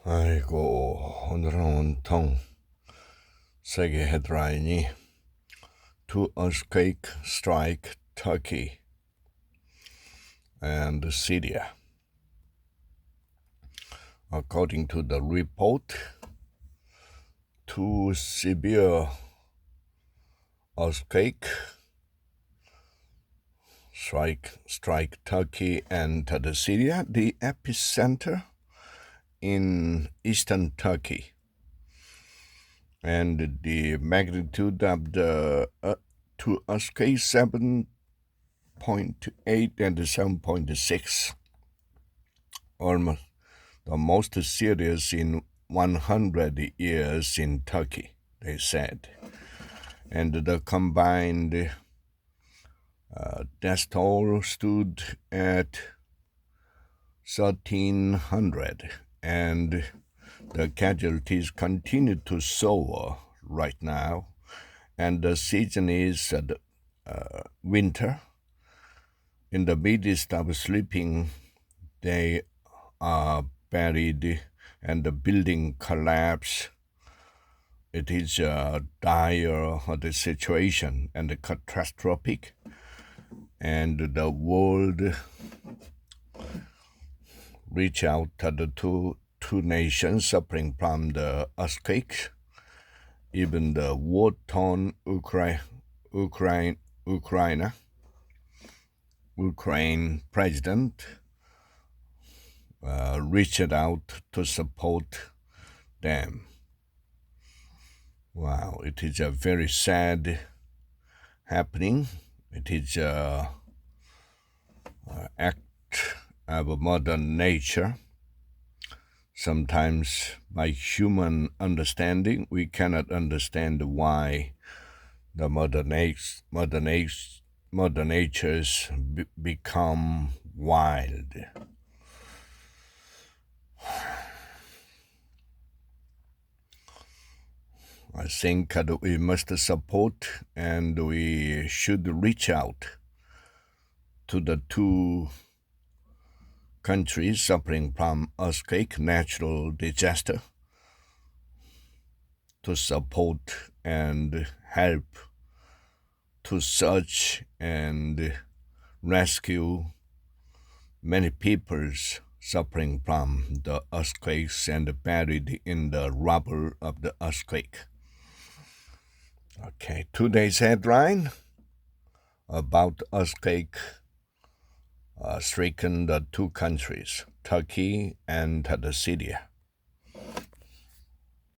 아이고, 오늘은 온통 세계 헤드라인이 Two earthquake strike Turkey and Syria. According to the report, two severe earthquake strike Turkey and Syria, the epicenter in eastern Turkey. And the magnitude of the two earthquakes 7.8 and 7.6, almost the most serious in 100 years in Turkey, they said. And the combined death toll stood at 1,300, and the casualties continue to soar right now, and the season is winter. In the midst of sleeping, they are buried and the building collapse. It is a dire the situation and catastrophic, and the world reach out to the two nations suffering from the earthquake. Even the war-torn Ukraine president reached out to support them. Wow, it is a very sad happening. It is an act of modern nature. Sometimes by human understanding, we cannot understand why the mother natures become wild. I think that we must support and we should reach out to the two countries suffering from earthquake, natural disaster, to support and help to search and rescue many peoples suffering from the earthquakes and buried in the rubble of the earthquake. Okay, today's headline about earthquake stricken the two countries, Turkey and Syria.